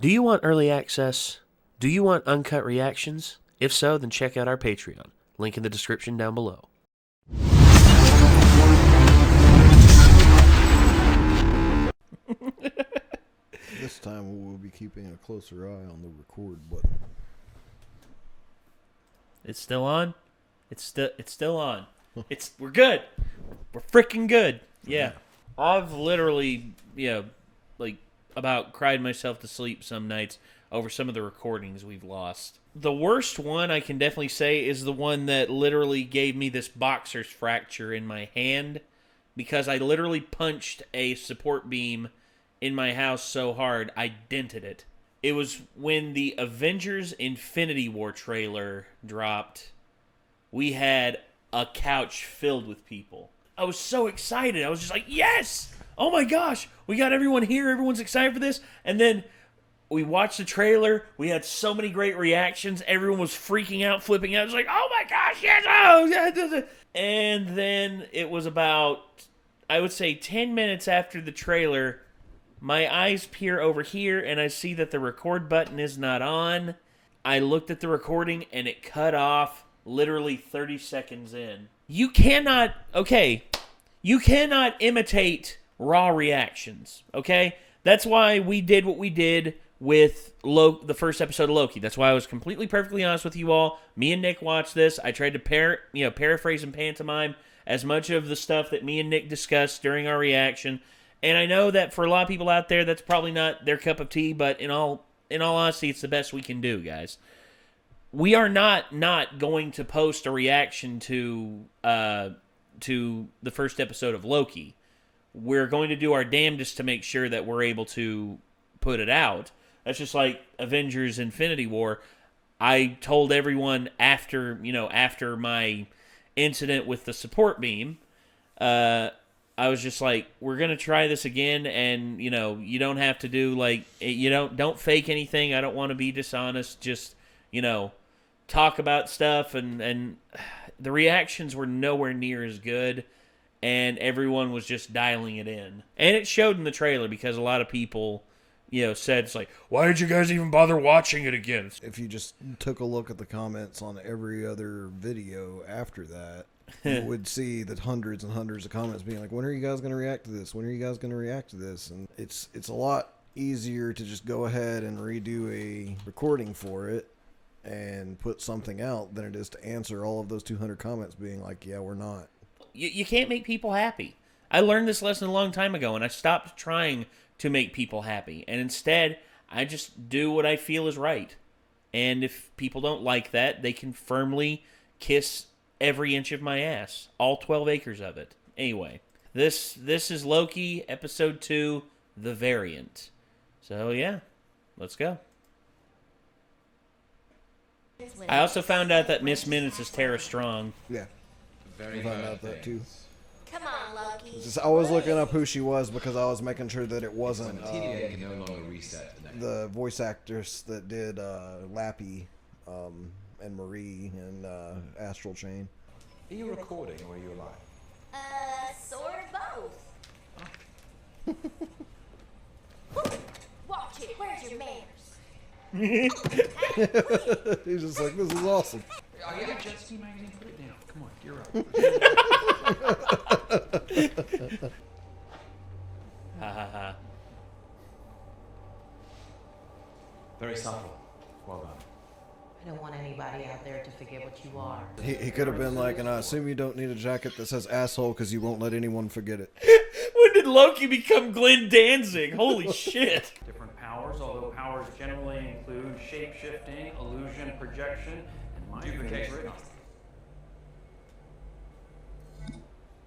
Do you want early access? Do you want uncut reactions? If so, then check out our Patreon. Link in the description down below. This time we will be keeping a closer eye on the record button. It's still on? It's still on. We're good. We're freaking good. Yeah. I've literally, about cried myself to sleep some nights over some of the recordings we've lost. The worst one I can definitely say is the one that literally gave me this boxer's fracture in my hand because I literally punched a support beam in my house so hard I dented it. It was when the Avengers Infinity War trailer dropped. We had a couch filled with people. I was so excited. I was just like, yes! Oh my gosh! We got everyone here. Everyone's excited for this. And then we watched the trailer. We had so many great reactions. Everyone was freaking out, flipping out. It was like, oh my gosh, yes! Oh, yeah. And then it was about, I would say, 10 minutes after the trailer, my eyes peer over here, and I see that the record button is not on. I looked at the recording, and it cut off literally 30 seconds in. You cannot imitate raw reactions, okay? That's why we did what we did with the first episode of Loki. That's why I was completely perfectly honest with you all. Me and Nick watched this. I tried to paraphrase and pantomime as much of the stuff that me and Nick discussed during our reaction. And I know that for a lot of people out there, that's probably not their cup of tea, but in all honesty, it's the best we can do, guys. We are not going to post a reaction to the first episode of Loki. We're going to do our damnedest to make sure that we're able to put it out. That's just like Avengers Infinity War. I told everyone after my incident with the support beam, I was just like, we're going to try this again, and, you don't have to do, don't fake anything. I don't want to be dishonest. Just, talk about stuff, and the reactions were nowhere near as good, and everyone was just dialing it in. And it showed in the trailer because a lot of people, said, it's like, why did you guys even bother watching it again? If you just took a look at the comments on every other video after that, you would see that hundreds and hundreds of comments being like, when are you guys going to react to this? When are you guys going to react to this? And it's a lot easier to just go ahead and redo a recording for it and put something out than it is to answer all of those 200 comments being like, yeah, we're not. You can't make people happy. I learned this lesson a long time ago, and I stopped trying to make people happy. And instead, I just do what I feel is right. And if people don't like that, they can firmly kiss every inch of my ass. All 12 acres of it. Anyway, this is Loki, Episode 2, The Variant. So, yeah, let's go. I also found out that Miss Minutes is Tara Strong. Yeah. I found out that too. Come on, Loki. I was looking up who she was because I was making sure that it wasn't the voice actress that did Lappy and Marie and Astral Chain. Are you recording or are you alive? Sort of both. Watch it. Where's your manners? He's just like, this is awesome. Oh, yeah, Jet Ski Magazine, put it down. Come on, you're up. Ha ha ha. Very subtle. Well done. I don't want anybody out there to forget what you are. He could have been like, and I assume you don't need a jacket that says asshole because you won't let anyone forget it. When did Loki become Glenn Danzig? Holy shit. Different powers, although powers generally include shape-shifting, illusion, projection, and mind Duplication.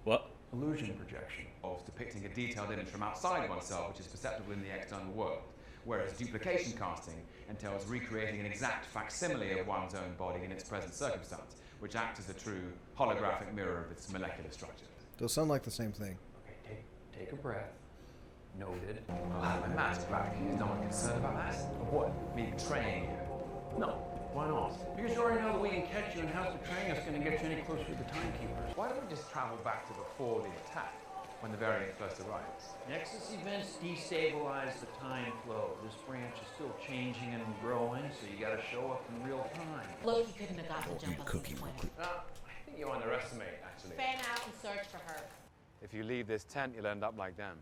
What? illusion projection. Of depicting a detailed image from outside oneself which is perceptible in the external world, whereas duplication casting entails recreating an exact facsimile of one's own body in its present circumstance, which acts as a true holographic mirror of its molecular structure. Those sound like the same thing. Okay, take a breath. Noted. I'll have my mask back. Is no one concerned about that? Of what? Me betraying you. No. Why not? Because you already know that we can catch you, and how's betraying us going to get you any closer to the timekeepers? Why don't we just travel back to before the attack? when the variant first arrives. Nexus events destabilize the time flow. This branch is still changing and growing, so you gotta show up in real time. Loki couldn't have gotten the jump on cookie this real one. quick. I think you underestimate, actually. Fan out and search for her. If you leave this tent, you'll end up like them.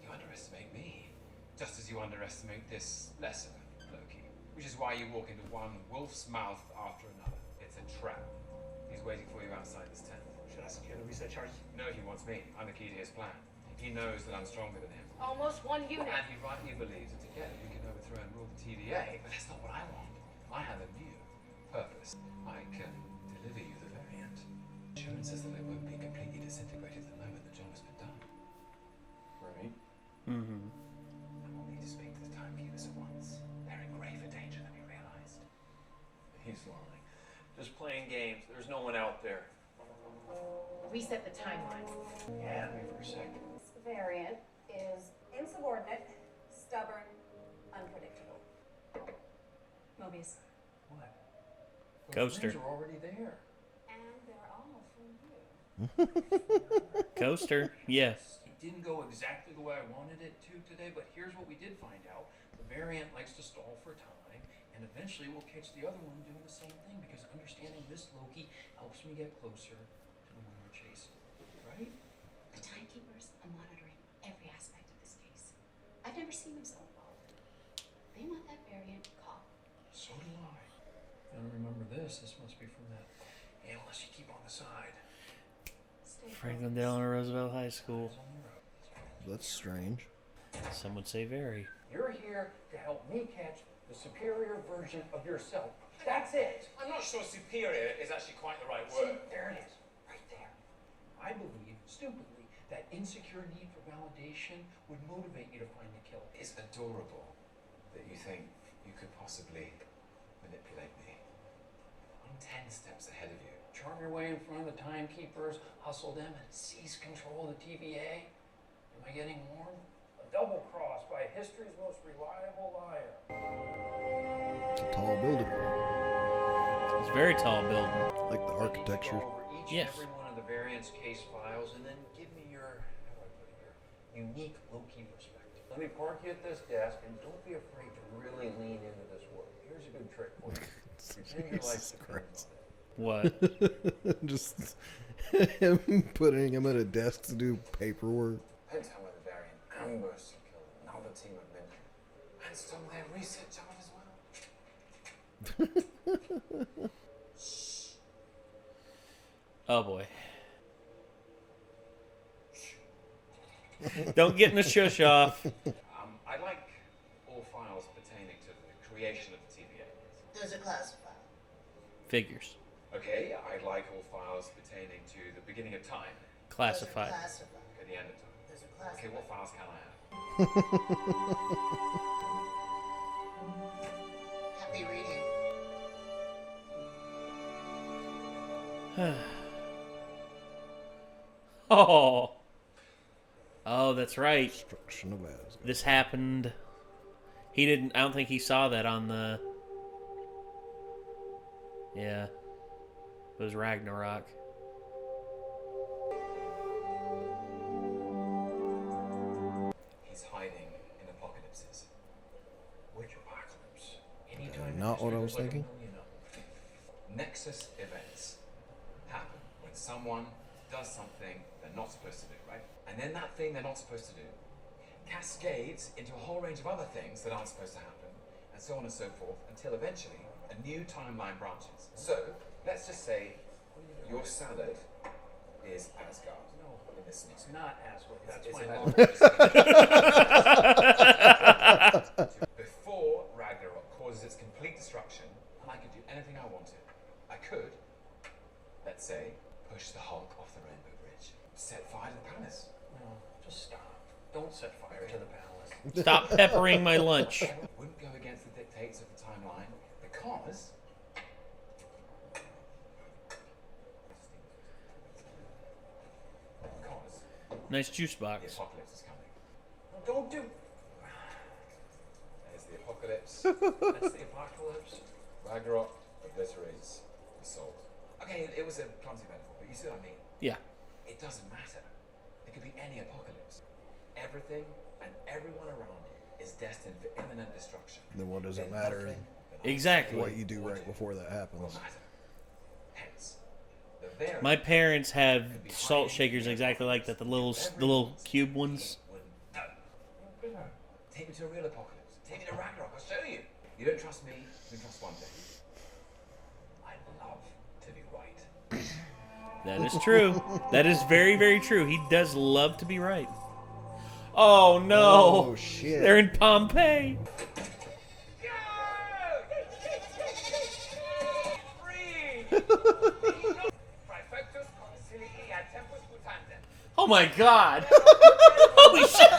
You underestimate me, just as you underestimate this lesson, Loki. Which is why you walk into one wolf's mouth after another. It's a trap. He's waiting for you outside this tent. Should I secure the reset charges? No, he wants me. I'm the key to his plan. He knows that I'm stronger than him. Almost one unit. And he rightly believes that together we can overthrow and rule the TVA, but that's not what I want. I have a new purpose. I can deliver you the variant. Assurances that it won't be completely disintegrated the moment the job has been done. Right. Mm-hmm. I will need to speak to the timekeepers at once. They're in graver danger than we realized. He's lying. Just playing games. There's no one out there. Reset the timeline. Yeah, me for a second. This variant is insubordinate, stubborn, unpredictable. Mobius. What? Those Coaster. things are already there. And they're all for you. Coaster. Yeah. It didn't go exactly the way I wanted it to today, but here's what we did find out. The variant likes to stall for time, and eventually we'll catch the other one doing the same thing, because understanding this Loki helps me get closer to the one we're chasing. Right? The timekeepers are monitoring every aspect of this case. I've never seen them so involved. They want that variant caught. So do I. I don't remember this. This must be from that analyst you keep on the side. Franklin Delano Roosevelt High School. Eyes on the road. That's strange. Some would say very. You're here to help me catch the superior version of yourself. That's it. I'm not sure superior is actually quite the right See, there it is, right there. I believe, stupidly, that insecure need for validation would motivate you to find the killer. It's adorable that you think you could possibly manipulate me. I'm 10 steps ahead of you. Charm your way in front of the timekeepers, hustle them, and seize control of the TVA. Am I getting warm? A double cross by history's most reliable liar. It's a tall building. It's a very tall building. Like the architecture. Go over each Yes. and every one of the variants case files, and then give me your, how do I put it here, unique Loki perspective. Let me park you at this desk, and don't be afraid to really lean into this work. Here's a good trick for you. Pretend your life depends on it. What? Just him putting him at a desk to do paperwork. Don't tell me the variant ambushed and killed another team of men. And stole their research charge as well. Oh boy. Don't get in the shush off. I'd like all files pertaining to the creation of the TVA. Those are classified. Figures. Okay, I'd like all files pertaining to the beginning of time. Classified. Classified. Okay, the end of time. Those are Okay, classified. what files can I have? Happy reading. Oh. Oh, that's right. Destruction of Asgard. This happened. He didn't. I don't think he saw that on the. Yeah. It was Ragnarok. He's hiding in apocalypses. Which apocalypse? Anytime Not what I was history thinking. looks like a million. Nexus events happen when someone does something they're not supposed to do, right? And then that thing they're not supposed to do cascades into a whole range of other things that aren't supposed to happen, and so on and so forth, until eventually a new timeline branches. So, let's just say your salad is Asgard. No, In this it's scenario. not Asgard. That's It's my an home. Before Ragnarok causes its complete destruction, and I could do anything I wanted. I could, let's say, push the Hulk off the Rainbow Bridge, set fire to the palace. No, just stop. Don't set fire to the palace. Stop peppering my lunch. Wouldn't go against the dictates of the timeline because Nice juice the box. apocalypse is coming. No, don't do. There's the apocalypse. That's the apocalypse. Ragnarok obliterates the soul. Okay, it was a clumsy metaphor, but you see what I mean? Yeah. It doesn't matter. It could be any apocalypse. Everything and everyone around is destined for imminent destruction. Then what does it matter? Exactly. What you do right before that happens. Hence, the variant My parents have salt shakers exactly like that. The little cube ones. Take me to a real apocalypse. Take me to Ragnarok. I'll show you. You don't trust me. You trust one day. I love to be right. That is true. That is very, very true. He does love to be right. Oh no! Oh shit! They're in Pompeii. Oh my god! Holy shit!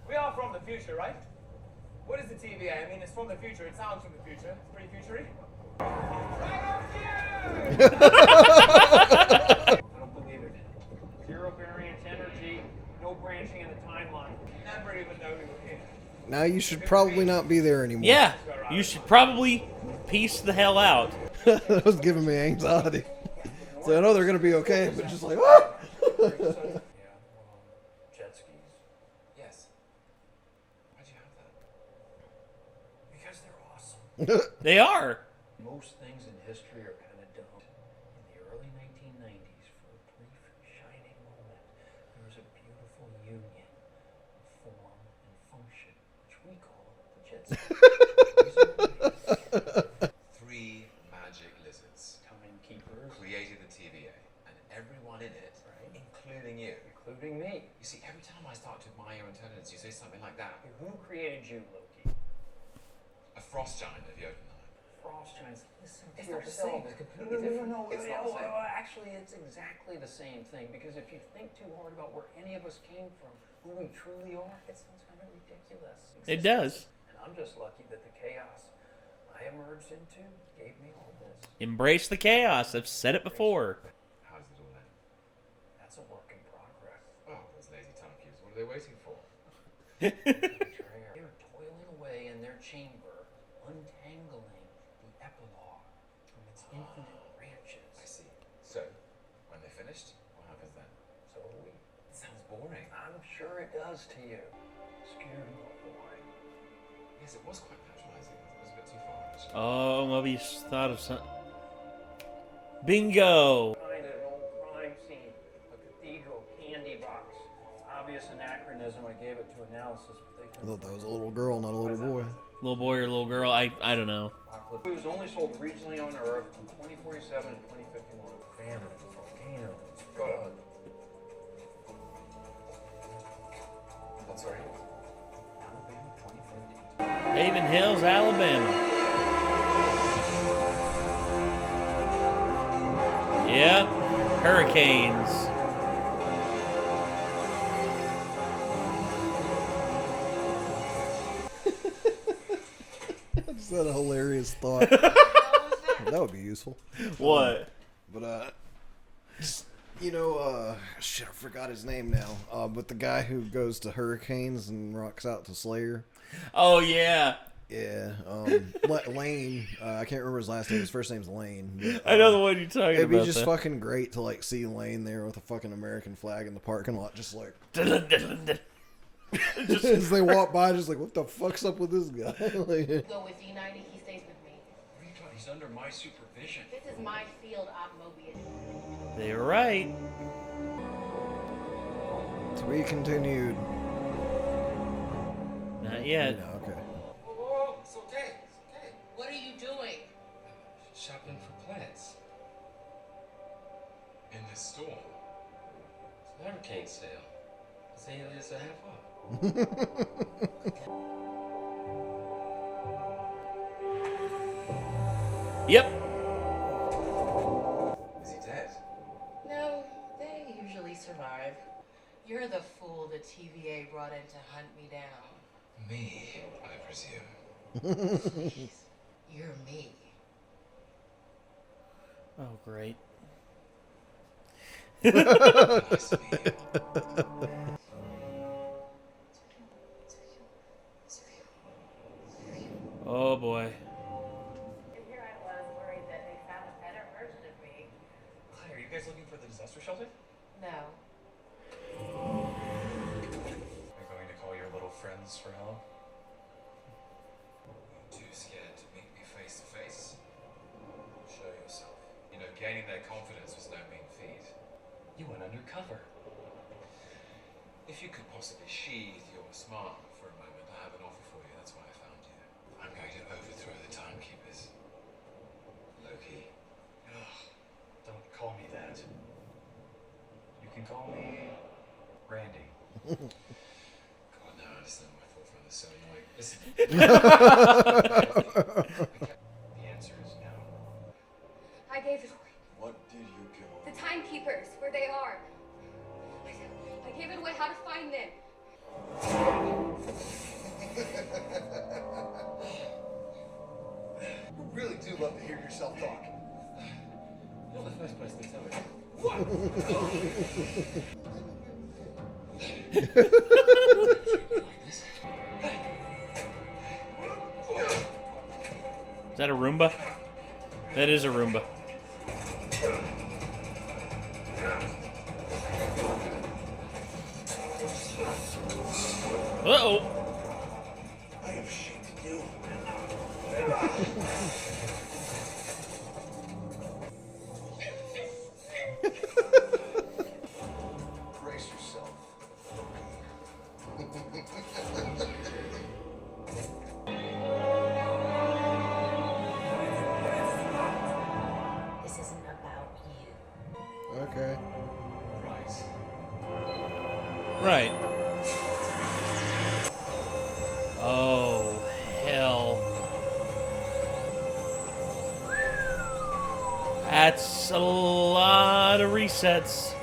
We are from the future, right? What is the TVA? I mean, it's from the future. It sounds from the future. It's pretty futury. I don't believe it. Zero variant energy, no branching in the timeline. Never even know we were here. Now you should probably not be there anymore. Yeah, you should probably peace the hell out. That was giving me anxiety. So I know they're gonna be okay, but just like, ah! Jet skis. Yes. Why'd you have that? Because they're awesome. They are. Most things in history are kind of dumb. In the early 1990s, for a brief, shining moment, there was a beautiful union of form and function, which we call the jet ski. Three magic lizards Timekeepers, created the TVA, and everyone in it, right? including you. Including me. You see, every time I start to admire your intelligence, you say something like that. Who created you, Loki? A frost giant of Jotunheim. Frost giants. Listen to It's not the yourself. same. It's completely different. No. It's not the same. Actually, it's exactly the same thing. Because if you think too hard about where any of us came from, who we truly are, it sounds kind of ridiculous. It does. And I'm just lucky that the chaos I emerged into gave me all this. Embrace the chaos. I've said it before. How does it all end? That's a work in progress. Oh, those lazy timekeepers. What are they waiting for? They're toiling away in their chamber, untangling the epilogue from its infinite branches. I see. So, when they're finished, what happens then? So are we. It sounds boring. I'm sure it does to you. Scared boy. Yes, it was quite patronizing. It was a bit too far, actually. Oh, Mobius thought of something. Bingo! Behind an old crime scene, a cathedral candy box. Obvious anachronism. I gave it to analysis, but they I couldn't. thought that was a little girl, not a little boy. Little boy or little girl? I don't know. It was only sold regionally on Earth from 2047 to 2051. Famine, volcano, flood. I'm sorry. Alabama 2050. Haven Hills, Alabama. Yep. Hurricanes. I just had a hilarious thought. That would be useful. What? But shit, I forgot his name now. But the guy who goes to hurricanes and rocks out to Slayer. Oh, yeah. Yeah, Lane. I can't remember his last name. His first name's Lane. But, I know the one you're talking it'd about. be just fucking great to like see Lane there with a fucking American flag in the parking lot, just like as they walk by, just like, what the fuck's up with this guy? Like, Go with D90, he stays with me. He's under my supervision. This is my field, Mobius. They're right. to be continued. Not yet. No, okay. Oh, it's okay. It's okay. What are you doing? Shopping for plants. In this store. It's an hurricane sale. It's a half off. Yep. Is he dead? No, they usually survive. You're the fool the TVA brought in to hunt me down. Me, I presume. Please, you're me. Oh, great. Oh boy. And here I was worried that they found a better version of me. Hi, are you guys looking for the disaster shelter? No. Are you going to call your little friends for help? Too scared to meet me face to face? Show yourself. You know, gaining their confidence was no mean feat. You went undercover. If you could possibly sheathe your smile for a moment, I have an offer for you. That's why I found you. I'm going to overthrow the timekeepers. Loki. Ugh, don't call me that. You can call me Randy. God, now I understand why Forefront is so annoying. Listen. The answer is no. I gave it away. What did you give away? The timekeepers, where they are. I gave it away how to find them. You really do love to hear yourself talk. You're the first person to tell me. Is that a Roomba? That is a Roomba. Uh-oh. I have shit to do. Brace yourself. This isn't about you. Okay. Right. Oh, hell. That's a lot of resets.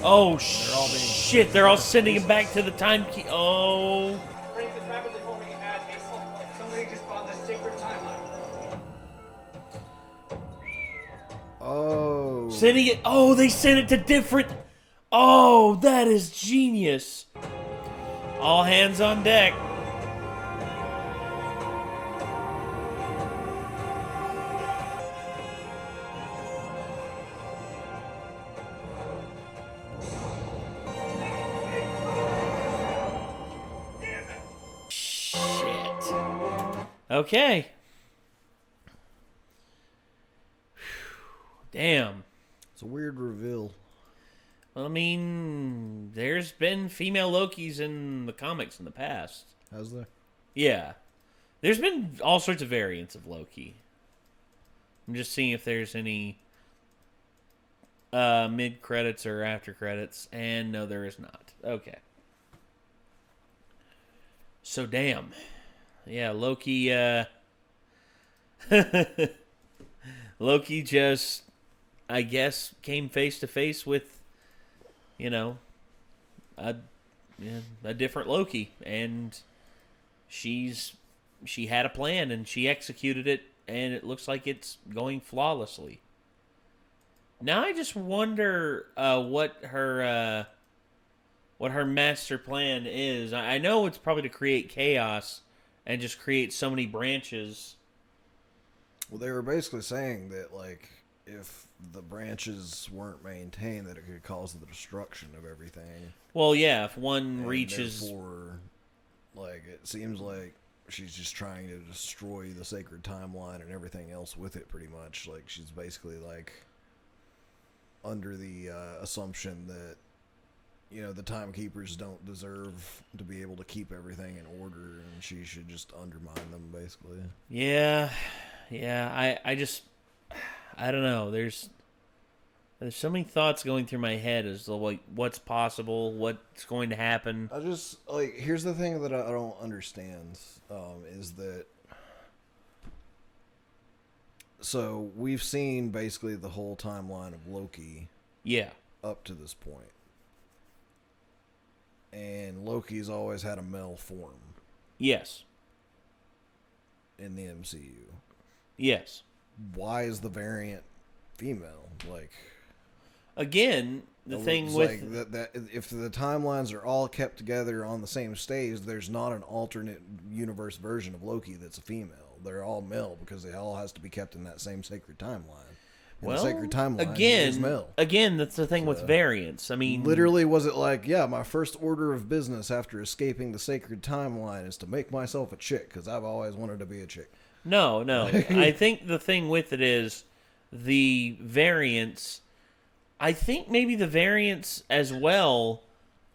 Oh, shit. They're all sending him back to the time key. Oh. Frank is rapidly forming an ad case. Somebody just bought the sacred timeline. Oh. Sending it. Oh, they sent it to different. Oh, that is genius. All hands on deck. Shit. Okay. Damn. It's a weird reveal. Well, I mean, there's been female Lokis in the comics in the past. Has there? Yeah. There's been all sorts of variants of Loki. I'm just seeing if there's any mid-credits or after-credits, and no, there is not. Okay. So, damn. Yeah, Loki, Loki just, I guess, came face-to-face with, you know, a different Loki, and she had a plan, and she executed it, and it looks like it's going flawlessly. Now I just wonder what her master plan is. I know it's probably to create chaos and just create so many branches. Well, they were basically saying that, like, if the branches weren't maintained, that it could cause the destruction of everything. Well, yeah, if one And reaches... therefore, like, it seems like she's just trying to destroy the sacred timeline and everything else with it, pretty much. Like, she's basically, like, under the assumption that, you know, the timekeepers don't deserve to be able to keep everything in order, and she should just undermine them, basically. Yeah, I just... I don't know. There's so many thoughts going through my head as to, like, what's possible, what's going to happen. I just, like, here's the thing that I don't understand, is that, so we've seen basically the whole timeline of Loki. Yeah. Up to this point. And Loki's always had a male form. Yes. In the MCU. Yes. Why is the variant female? Like, again, the thing It's with like that if the timelines are all kept together on the same stage, there's not an alternate universe version of Loki that's a female. They're all male because it all has to be kept in that same sacred timeline. And the sacred timeline is male. Again, that's the thing with variants. I mean, literally, was it like, yeah, my first order of business after escaping the sacred timeline is to make myself a chick because I've always wanted to be a chick. No. I think the thing with it is the variants. I think maybe the variants as well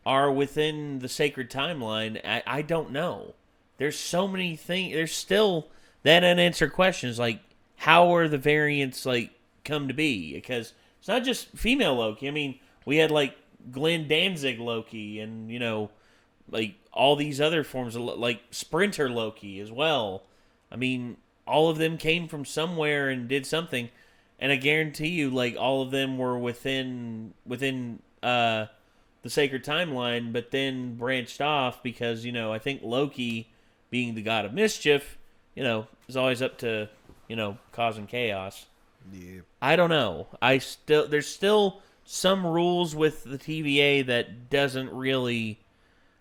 are within the sacred timeline. I don't know. There's so many things. There's still that unanswered questions. Like, how are the variants like come to be? Because it's not just female Loki. I mean, we had like Glenn Danzig Loki, and like all these other forms of like Sprinter Loki as well. I mean, all of them came from somewhere and did something. And I guarantee you, like, all of them were within the sacred timeline, but then branched off because, I think Loki, being the god of mischief, is always up to, causing chaos. Yeah. I don't know. There's still some rules with the TVA that doesn't really,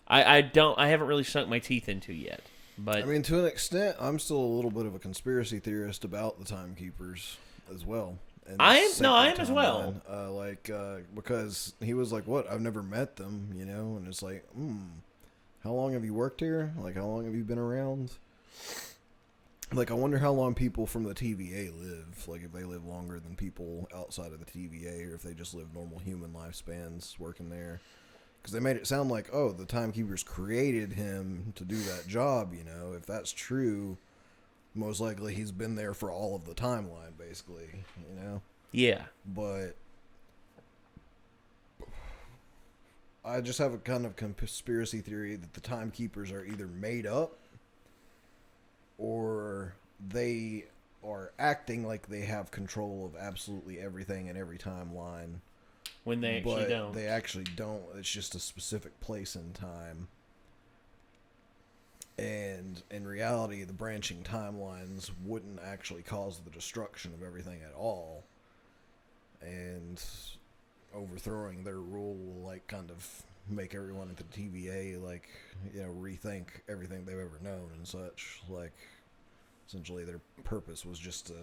I haven't really sunk my teeth into yet. But I mean, to an extent, I'm still a little bit of a conspiracy theorist about the Timekeepers as well. I am as well. Because he was like, "What? I've never met them," and it's like, how long have you worked here? Like, how long have you been around? Like, I wonder how long people from the TVA live. Like, if they live longer than people outside of the TVA, or if they just live normal human lifespans working there. Because they made it sound like, oh, the Timekeepers created him to do that job. If that's true, most likely he's been there for all of the timeline, basically, Yeah. But I just have a kind of conspiracy theory that the Timekeepers are either made up or they are acting like they have control of absolutely everything in every timeline. When they actually don't. They actually don't. It's just a specific place in time. And in reality, the branching timelines wouldn't actually cause the destruction of everything at all. And overthrowing their rule will, like, kind of make everyone at the TVA, like, rethink everything they've ever known and such. Like, essentially their purpose was just to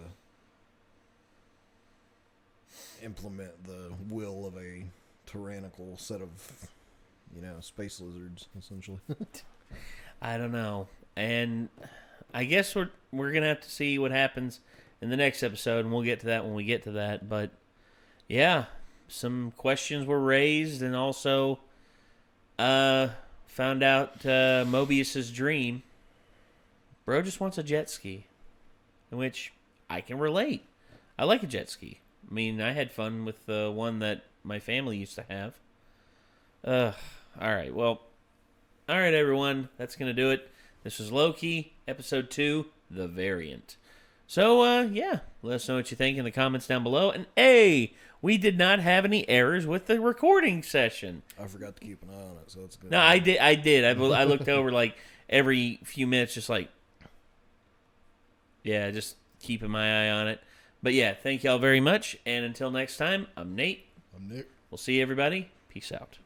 implement the will of a tyrannical set of, space lizards, essentially. I don't know. And I guess we're going to have to see what happens in the next episode, and we'll get to that when we get to that. But, yeah, some questions were raised, and also found out Mobius's dream. Bro just wants a jet ski, in which I can relate. I like a jet ski. I mean, I had fun with the one that my family used to have. All right, well... All right, everyone, that's going to do it. This was Loki, Episode 2, The Variant. So, yeah, let us know what you think in the comments down below. And, hey, we did not have any errors with the recording session. I forgot to keep an eye on it, so it's good. No, I did. I looked over, like, every few minutes, just like, yeah, just keeping my eye on it. But, yeah, thank y'all very much. And until next time, I'm Nate. I'm Nick. We'll see you, everybody. Peace out.